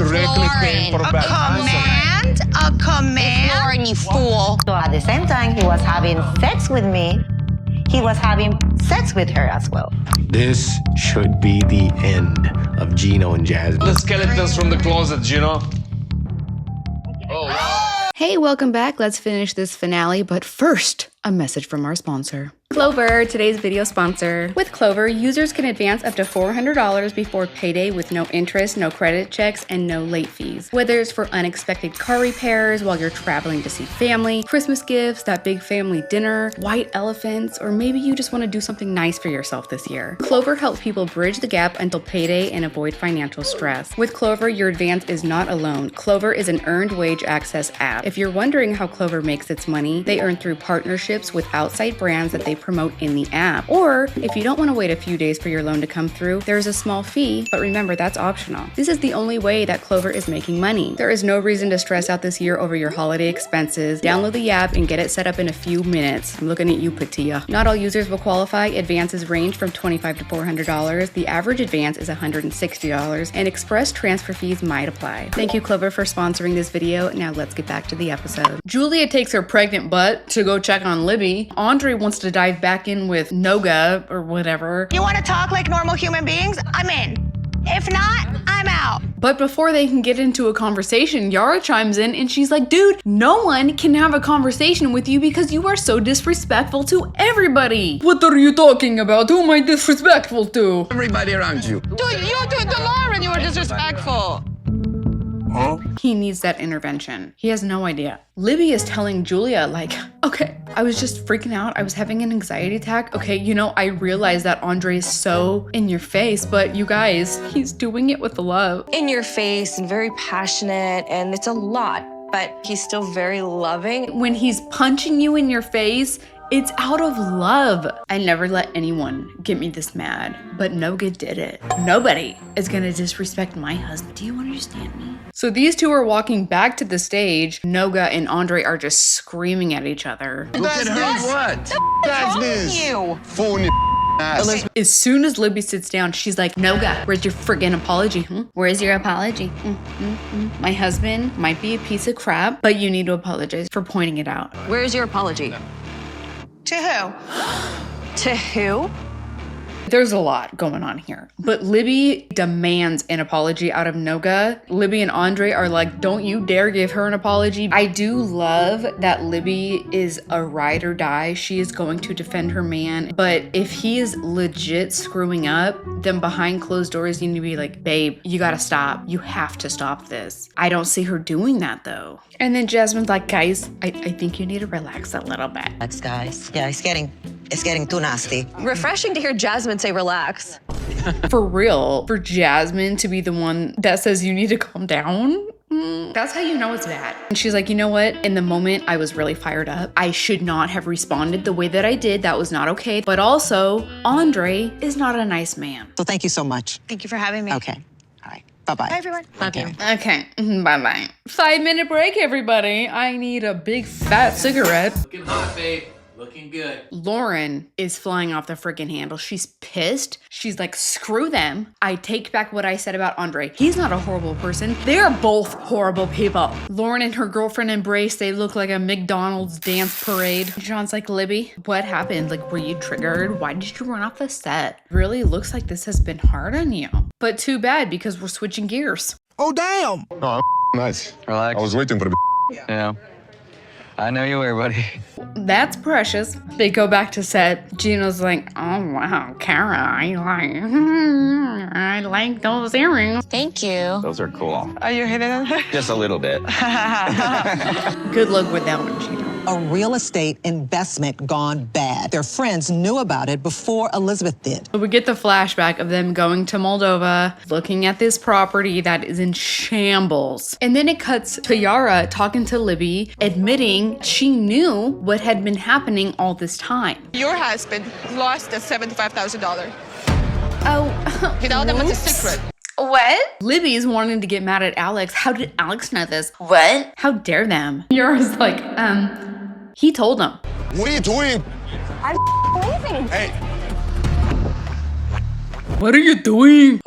directly came for a bad command? A command? Lauren, you fool. So at the same time he was having sex with me, he was having sex with her as well. This should be the end of Gino and Jasmine. The skeletons from the closet, Gino. Hey, welcome back. Let's finish this finale, but first, a message from our sponsor. Clover, today's video sponsor. With Clover, users can advance up to $400 before payday with no interest, no credit checks, and no late fees. Whether it's for unexpected car repairs while you're traveling to see family, Christmas gifts, that big family dinner, white elephants, or maybe you just want to do something nice for yourself this year. Clover helps people bridge the gap until payday and avoid financial stress. With Clover, your advance is not alone. Clover is an earned wage access app. If you're wondering how Clover makes its money, they earn through partnerships with outside brands that they promote in the app. Or if you don't want to wait a few days for your loan to come through, there's a small fee, but remember, that's optional. This is the only way that Clover is making money. There is no reason to stress out this year over your holiday expenses. Download the app and get it set up in a few minutes. I'm looking at you, Patia. Not all users will qualify. Advances range from $25 to $400. The average advance is $160, and express transfer fees might apply. Thank you, Clover, for sponsoring this video. Now let's get back to the episode. Julia takes her pregnant butt to go check on Libby. Andre wants to dive back in with Noga or whatever. You want to talk like normal human beings? I'm in. If not, I'm out. But before they can get into a conversation, Yara chimes in and she's like, dude, no one can have a conversation with you because you are so disrespectful to everybody. What are you talking about? Who am I disrespectful to? Everybody around you. Dude, to Lauren, you were disrespectful. Huh? He needs that intervention. He has no idea. Libby is telling Julia, like, okay, I was just freaking out. I was having an anxiety attack. Okay, you know, I realize that Andre is so in your face, but you guys, he's doing it with love. In your face and very passionate, and it's a lot, but he's still very loving. When he's punching you in your face, it's out of love. I never let anyone get me this mad, but Noga did it. Nobody is gonna disrespect my husband. Do you understand me? So these two are walking back to the stage. Noga and Andre are just screaming at each other. Look at her what? What's with you? Fool in your ass. As soon as Libby sits down, she's like, Noga, where's your friggin' apology? Where's your apology? My husband might be a piece of crap, but you need to apologize for pointing it out. Where's your apology? To who? To who? There's a lot going on here, but Libby demands an apology out of Noga. Libby and Andre are like, don't you dare give her an apology. I do love that Libby is a ride or die. She is going to defend her man, but if he is legit screwing up, then behind closed doors, you need to be like, babe, you gotta stop. You have to stop this. I don't see her doing that though. And then Jasmine's like, guys, I think you need to relax a little bit. Thanks, guys. Yeah, it's getting too nasty. Refreshing to hear Jasmine say relax. For real, for Jasmine to be the one that says you need to calm down, that's how you know it's bad. And she's like, you know what? In the moment, I was really fired up. I should not have responded the way that I did. That was not okay. But also, Andre is not a nice man. So thank you so much. Thank you for having me. Okay. All right. Bye-bye. Bye, everyone. Love you. Okay, bye-bye. 5-minute break, everybody. I need a big fat cigarette. Looking hot, babe. Looking good. Lauren is flying off the freaking handle. She's pissed. She's like, screw them. I take back what I said about Andre. He's not a horrible person. They're both horrible people. Lauren and her girlfriend embrace. They look like a McDonald's dance parade. John's like, Libby, what happened? Like, were you triggered? Why did you run off the set? Really looks like this has been hard on you. But too bad because we're switching gears. Oh, damn. No, I'm nice. Relax. I was waiting for the Yeah. I know you were, buddy. That's precious. They go back to set. Gino's like, oh wow, Kara, I like those earrings. Thank you. Those are cool. Are you hitting on her? Just a little bit. Good luck with that one, Gino. A real estate investment gone bad. Their friends knew about it before Elizabeth did. So we get the flashback of them going to Moldova, looking at this property that is in shambles. And then it cuts to Yara talking to Libby, admitting she knew what had been happening all this time. Your husband lost the $75,000. Oh, You know, that was a whoops. secret. What? Libby's wanting to get mad at Alex. How did Alex know this? What? How dare them? Yara's like, he told them. What are you doing? I'm leaving. Hey. What are you doing?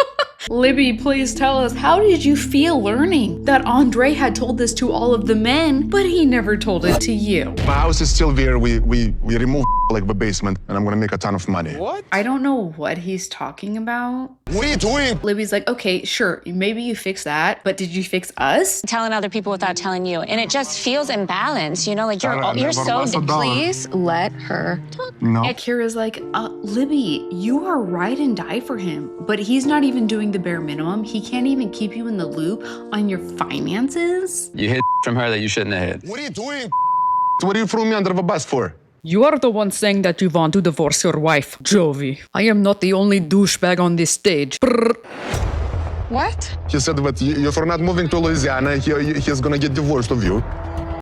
Libby, please tell us, how did you feel learning that Andre had told this to all of the men, but he never told it to you? My house is still there. We removed like the basement, and I'm gonna make a ton of money. What? I don't know what he's talking about. What are you doing? Libby's like, okay, sure, maybe you fix that, but did you fix us? Telling other people without telling you. And it just feels imbalanced, you know, like you're so... Please let her talk. No. And Kira's like, Libby, you are ride and die for him, but he's not even doing the bare minimum. He can't even keep you in the loop on your finances. You hid from her that you shouldn't have hid. What are you doing? What are you throwing me under the bus for? You are the one saying that you want to divorce your wife, Jovi. I am not the only douchebag on this stage. Brrr. What? He said that if you're not moving to Louisiana, he's gonna get divorced of you.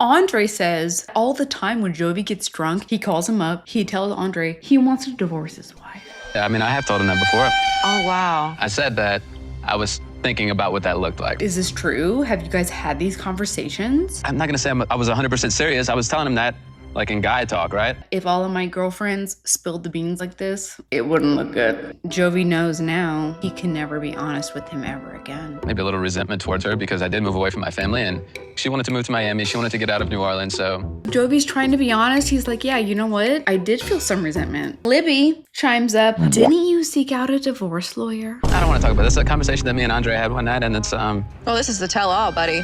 Andre says all the time when Jovi gets drunk, he calls him up. He tells Andre he wants to divorce his wife. I mean, I have told him that before. Oh, wow. I said that I was thinking about what that looked like. Is this true? Have you guys had these conversations? I'm not gonna say I was 100% serious. I was telling him that, like in guy talk, right? If all of my girlfriends spilled the beans like this, it wouldn't look good. Jovi knows now he can never be honest with him ever again. Maybe a little resentment towards her because I did move away from my family and she wanted to move to Miami. She wanted to get out of New Orleans, so. Jovi's trying to be honest. He's like, yeah, you know what? I did feel some resentment. Libby chimes up. Didn't you seek out a divorce lawyer? I don't want to talk about this. It's a conversation that me and Andre had one night, and it's, Well, this is the tell-all, buddy.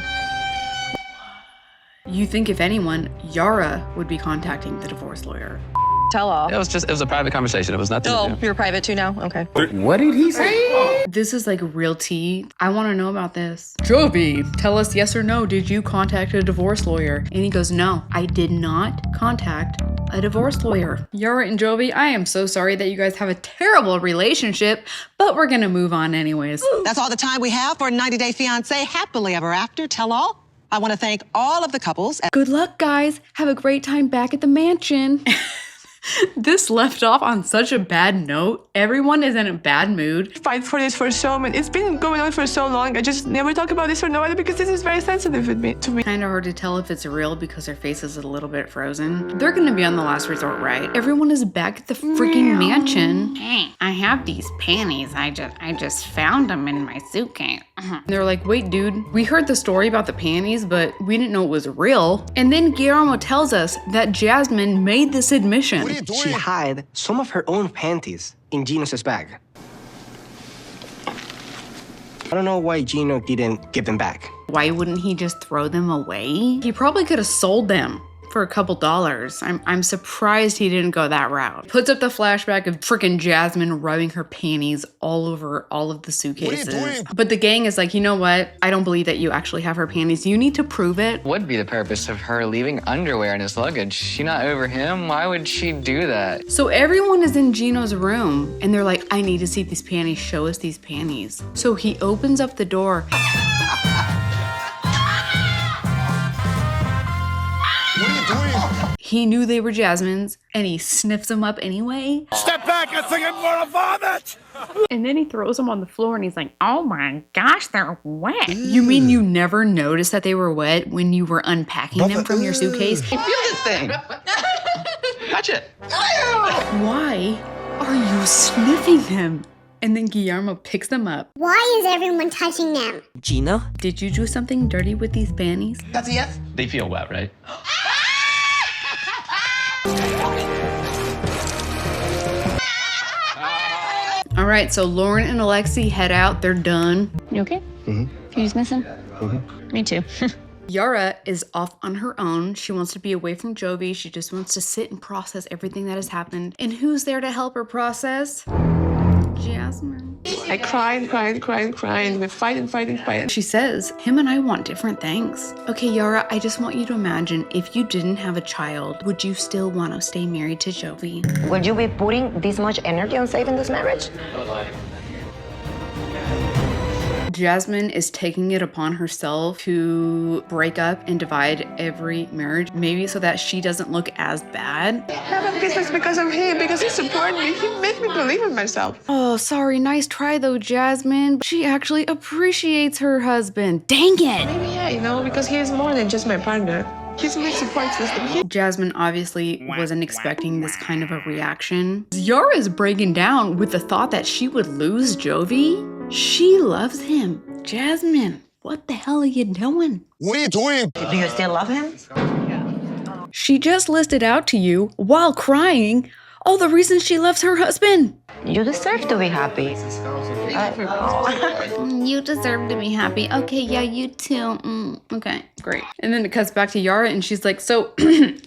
You think if anyone, Yara would be contacting the divorce lawyer. Tell-all. it was a private conversation. It was nothing to Oh, do. you're private too now? Okay. What did he say? This is like real tea. I want to know about this. Jovi, tell us yes or no. Did you contact a divorce lawyer? And he goes, no, I did not contact a divorce lawyer. Yara and Jovi, I am so sorry that you guys have a terrible relationship, but we're gonna move on anyways. That's all the time we have for 90 Day Fiance Happily Ever After Tell All. I want to thank all of the couples. Good luck, guys. Have a great time back at the mansion. This left off on such a bad note. Everyone is in a bad mood. Fight for this for so many. It's been going on for so long. I just never talk about this for nobody because this is very sensitive to me. Kind of hard to tell if it's real because her face is a little bit frozen. They're gonna be on the last resort, right? Everyone is back at the freaking mansion. Hey, I have these panties. I just found them in my suitcase. They're like, wait, dude, we heard the story about the panties, but we didn't know it was real. And then Guillermo tells us that Jasmine made this admission. She hid some of her own panties in Gino's bag. I don't know why Gino didn't give them back. Why wouldn't he just throw them away? He probably could have sold them for a couple dollars. I'm surprised he didn't go that route. Puts up the flashback of freaking Jasmine rubbing her panties all over all of the suitcases. But the gang is like, you know what? I don't believe that you actually have her panties. You need to prove it. Would be the purpose of her leaving underwear in his luggage. She not over him? Why would she do that? So everyone is in Gino's room and they're like, I need to see these panties. Show us these panties. So he opens up the door. He knew they were Jasmine's, and he sniffs them up anyway. Step back, I think I'm gonna vomit! And then he throws them on the floor, and he's like, oh my gosh, they're wet. You mean you never noticed that they were wet when you were unpacking them from your suitcase? Feel this thing. Touch it. Why are you sniffing them? And then Guillermo picks them up. Why is everyone touching them? Gino? Did you do something dirty with these panties? That's a yes. They feel wet, right? All right, so Lauren and Alexi head out. They're done. You okay? Mhm. Can you just miss him? Me too. Yara is off on her own. She wants to be away from Jovi. She just wants to sit and process everything that has happened. And who's there to help her process? Jasmine. I cried. We're fighting. She says, him and I want different things. Okay, Yara, I just want you to imagine if you didn't have a child, would you still want to stay married to Jovi? Would you be putting this much energy on saving this marriage? Jasmine is taking it upon herself to break up and divide every marriage, maybe so that she doesn't look as bad. I have a business because of him, because he supported me. He made me believe in myself. Oh, sorry, nice try though, Jasmine. She actually appreciates her husband. Dang it! Maybe, yeah, you know, because he is more than just my partner. He's really disappointed. Jasmine obviously wasn't expecting this kind of a reaction. Yara is breaking down with the thought that she would lose Jovi. She loves him. Jasmine, what the hell are you doing? What are you doing? Do you still love him? She just listed out to you, while crying, all the reasons she loves her husband. You deserve to be happy. You deserve to be happy. Okay, yeah, you too. Okay, great. And then it cuts back to Yara and she's like, so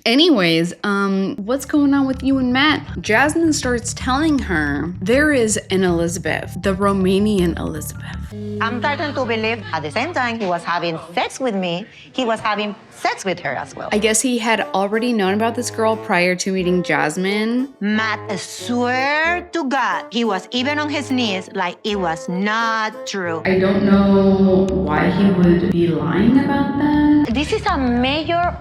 anyways, what's going on with you and Matt? Jasmine starts telling her there is an Elizabeth, the Romanian Elizabeth. I'm starting to believe at the same time he was having sex with me, he was having sex with her as well. I guess he had already known about this girl prior to meeting Jasmine. Matt, I swear to God, he was even on his knees like it was not true. I don't know why he would be lying about that. This is a major,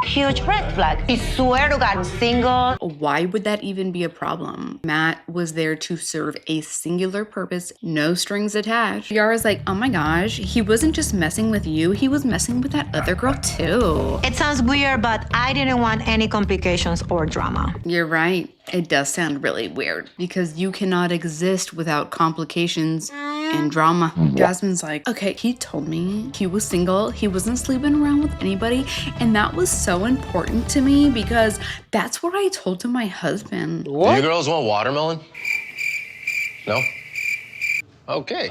huge red flag. I swear to God, I'm single. Why would that even be a problem? Matt was there to serve a singular purpose, no strings attached. Yara's like, oh my gosh, he wasn't just messing with you, he was messing with that other girl too. It sounds weird, but I didn't want any complications or drama. You're right. It does sound really weird because you cannot exist without complications and drama. Jasmine's like, okay, he told me he was single, he wasn't sleeping around with anybody, and that was so important to me because that's what I told to my husband. Do you girls want watermelon? No? Okay.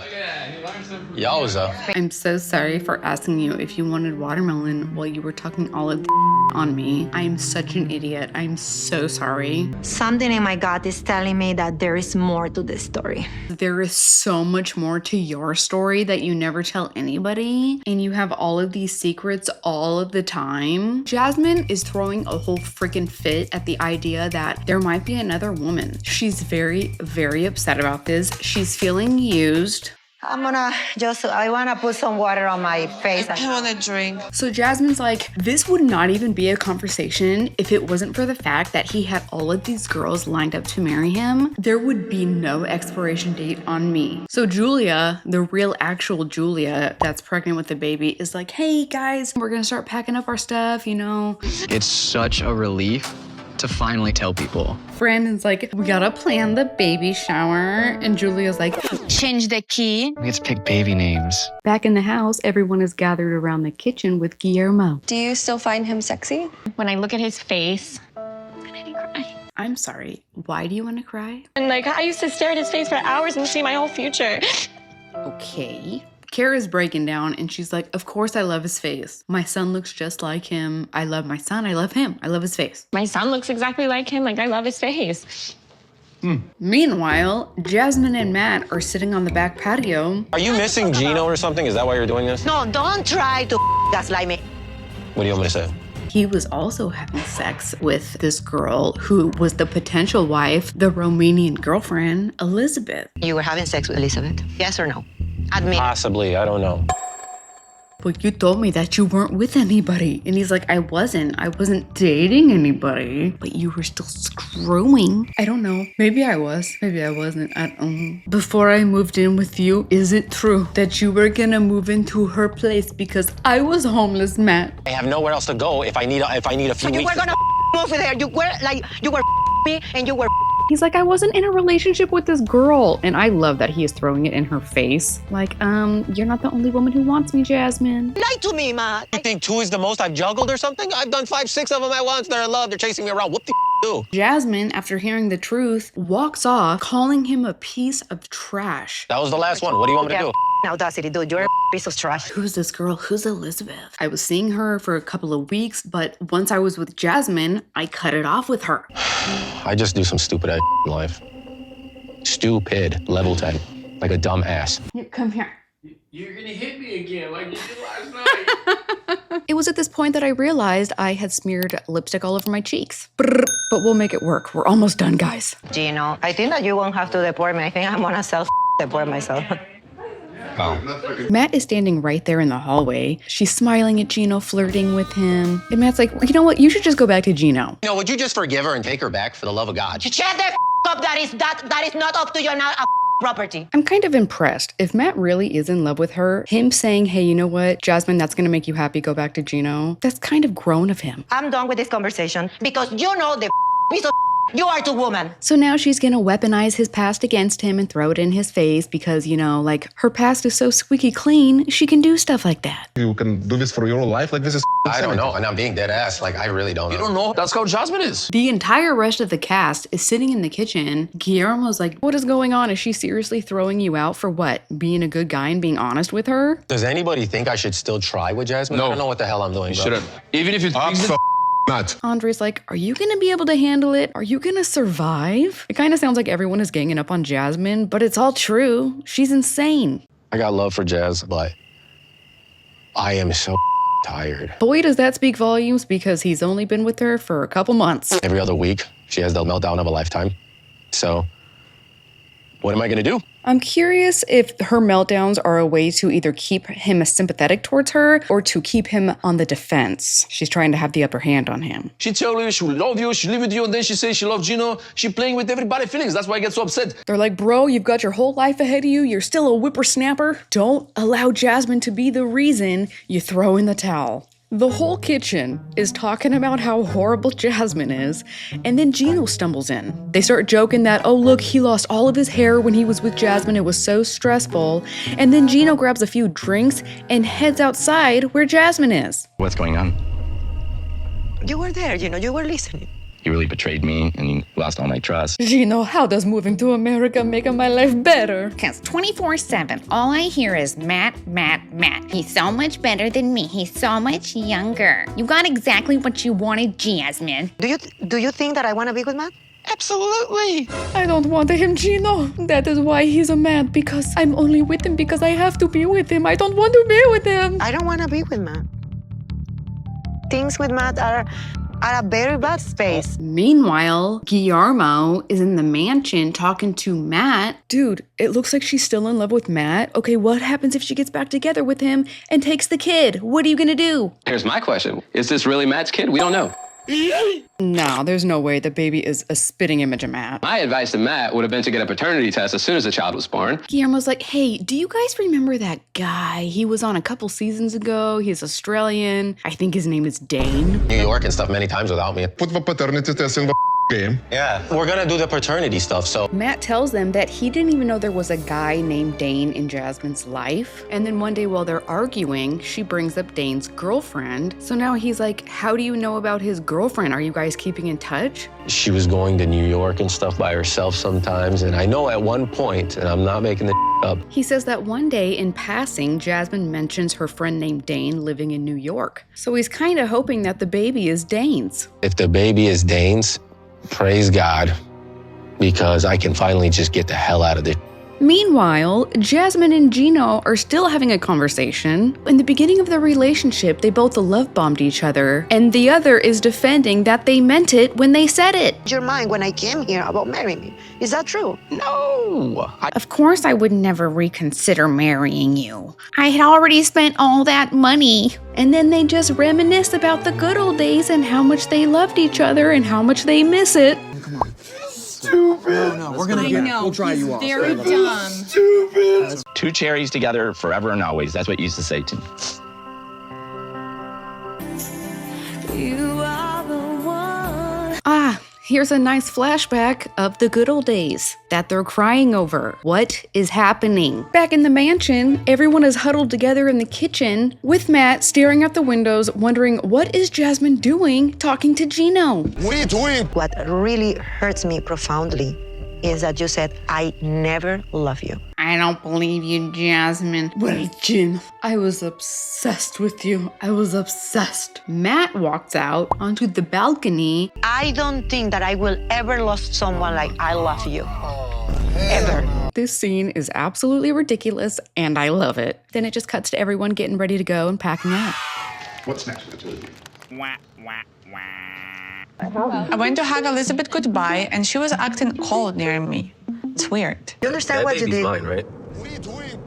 Yowza. I'm so sorry for asking you if you wanted watermelon while you were talking all of the on me. I'm such an idiot. I'm so sorry. Something in my gut is telling me that there is more to this story. There is so much more to your story that you never tell anybody, and you have all of these secrets all of the time. Jasmine is throwing a whole freaking fit at the idea that there might be another woman. She's very, very upset about this. She's feeling used. I wanna put some water on my face. I want a drink. So Jasmine's like, this would not even be a conversation if it wasn't for the fact that he had all of these girls lined up to marry him. There would be no expiration date on me. So Julia, the real actual Julia that's pregnant with the baby, is like, hey guys, we're gonna start packing up our stuff, you know. It's such a relief to finally tell people. Brandon's like, we gotta plan the baby shower. And Julia's like, Change the key. We get to pick baby names. back in the house, everyone is gathered around the kitchen with Guillermo. Do you still find him sexy? When I look at his face, I need to cry. I'm sorry, why do you want to cry? And like, I used to stare at his face for hours and see my whole future. Okay. Kara's breaking down and she's like, of course I love his face. My son looks just like him. I love my son. I love him. I love his face. My son looks exactly like him. Like, I love his face. Meanwhile, Jasmine and Matt are sitting on the back patio. Are you missing Gino or something? Is that why you're doing this? No, don't try to gaslight me. What do you want me to say? He was also having sex with this girl who was the potential wife, the Romanian girlfriend, Elizabeth. You were having sex with Elizabeth? Yes or no? Admit. Possibly, I don't know. But you told me that you weren't with anybody. And he's like, I wasn't dating anybody. But you were still screwing. I don't know. Maybe I was. Maybe I wasn't. I don't know. Before I moved in with you, is it true that you were gonna move into her place because I was homeless, Matt? I have nowhere else to go if I need a few You weeks. were gonna move there. You were me and you were. He's like, I wasn't in a relationship with this girl. And I love that he is throwing it in her face. Like, you're not the only woman who wants me, Jasmine. Lie to me, Matt. You think 2 is the most I've juggled or something? I've done 5, 6 of them at once. They're in love. They're chasing me around. What the do? Jasmine, after hearing the truth, walks off, calling him a piece of trash. That was the last one. What do you want me to do? Audacity, dude. You're a piece of trash. Who's this girl? Who's Elizabeth? I was seeing her for a couple of weeks, but once I was with Jasmine, I cut it off with her. I just do some stupid ass in life. Stupid. Level 10. Like a dumb ass. Come here. You're gonna hit me again like you did last night. It was at this point that I realized I had smeared lipstick all over my cheeks. Brr, but we'll make it work. We're almost done, guys. Gino, I think that you won't have to deport me. I think I'm gonna self-deport myself. Oh. Matt is standing right there in the hallway. She's smiling at Gino, flirting with him. And Matt's like, you know what? You should just go back to Gino. Would you just forgive her and take her back for the love of God? Shut the up. That is not up to you now. property. I'm kind of impressed. If Matt really is in love with her, him saying, hey, you know what, Jasmine, that's gonna make you happy, go back to Gino, that's kind of grown of him. I'm done with this conversation because you know the piece of you are the woman. So now she's gonna weaponize his past against him and throw it in his face because, you know, like, her past is so squeaky clean, she can do stuff like that. You can do this for your whole life? Like, this is I don't know, and I'm being dead ass. Like, I really don't know. You don't know? That's how Jasmine is. The entire rest of the cast is sitting in the kitchen. Guillermo's like, what is going on? Is she seriously throwing you out for what? Being a good guy and being honest with her? Does anybody think I should still try with Jasmine? No. I don't know what the hell I'm doing, You bro. shouldn't. Even if you think not. Andre's like, are you gonna be able to handle it? Are you gonna survive? It kind of sounds like everyone is ganging up on Jasmine, but it's all true. She's insane. I got love for Jazz, but I am so tired. Boy, does that speak volumes because he's only been with her for a couple months. Every other week, she has the meltdown of a lifetime. So, what am I gonna do? I'm curious if her meltdowns are a way to either keep him sympathetic towards her or to keep him on the defense. She's trying to have the upper hand on him. she tell you she will love you, she live with you, and then she says she loves Gino. She playing with everybody's feelings. That's why I get so upset. They're like, bro, you've got your whole life ahead of you. You're still a whippersnapper. Don't allow Jasmine to be the reason you throw in the towel. The whole kitchen is talking about how horrible Jasmine is, and then Gino stumbles in. They start joking that, oh look, he lost all of his hair when he was with Jasmine, it was so stressful, and then Gino grabs a few drinks and heads outside where Jasmine is. What's going on? You were there, you know, you were listening. You really betrayed me and you lost all my trust. Gino, how does moving to America make my life better? Because 24/7, all I hear is Matt, Matt, Matt. He's so much better than me. He's so much younger. You got exactly what you wanted, Jasmine. Do you think that I want to be with Matt? Absolutely. I don't want him, Gino. That is why he's a man, because I'm only with him because I have to be with him. I don't want to be with him. I don't want to be with Matt. Things with Matt are a very bad space. Meanwhile, Guillermo is in the mansion talking to Matt. Dude, it looks like she's still in love with Matt. Okay, what happens if she gets back together with him and takes the kid? What are you gonna do? Here's my question. Is this really Matt's kid? We don't know. No, there's no way the baby is a spitting image of Matt. My advice to Matt would have been to get a paternity test as soon as the child was born. Guillermo's like, hey, do you guys remember that guy? He was on a couple seasons ago. He's Australian. I think his name is Dane. New York and stuff many times without me. Put the paternity test in the game. Yeah, we're gonna do the paternity stuff, so. Matt tells them that he didn't even know there was a guy named Dane in Jasmine's life. And then one day while they're arguing, she brings up Dane's girlfriend. So now he's like, how do you know about his girlfriend? Are you guys keeping in touch? She was going to New York and stuff by herself sometimes, and I know at one point, and I'm not making the up. He says that one day in passing, Jasmine mentions her friend named Dane living in New York. So he's kind of hoping that the baby is Dane's. If the baby is Dane's, praise God, because I can finally just get the hell out of this. Meanwhile, Jasmine and Gino are still having a conversation. In the beginning of their relationship, they both love-bombed each other, and the other is defending that they meant it when they said it. Your mind when I came here about marrying me. Is that true? No. Of course I would never reconsider marrying you. I had already spent all that money. And then they just reminisce about the good old days and how much they loved each other and how much they miss it. Stupid. No, we're gonna we'll dry you off. Very dumb. Stupid. Two cherries together forever and always. That's what you used to say to me. You are the one. Ah, here's a nice flashback of the good old days that they're crying over. What is happening? Back in the mansion, everyone is huddled together in the kitchen with Matt staring out the windows, wondering what is Jasmine doing talking to Gino? What are you doing? What really hurts me profoundly is that you said, I never love you. I don't believe you, Jasmine. Well, Gin, I was obsessed with you. I was obsessed. Matt walks out onto the balcony. I don't think that I will ever love someone like I love you. Ever. This scene is absolutely ridiculous, and I love it. Then it just cuts to everyone getting ready to go and packing up. What's next? I went to hug Elizabeth goodbye, and she was acting cold near me. It's weird. You understand what you did? Mine, right?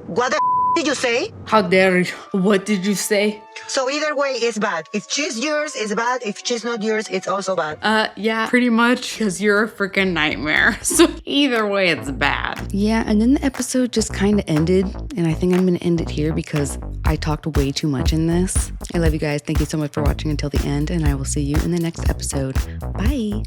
What the did you say? How dare you? What did you say? So either way, it's bad. If she's yours, it's bad. If she's not yours, it's also bad. Yeah, pretty much, because you're a freaking nightmare. So either way, it's bad. Yeah, and then the episode just kind of ended, and I think I'm gonna end it here because I talked way too much in this. I love you guys. Thank you so much for watching until the end, and I will see you in the next episode. Bye.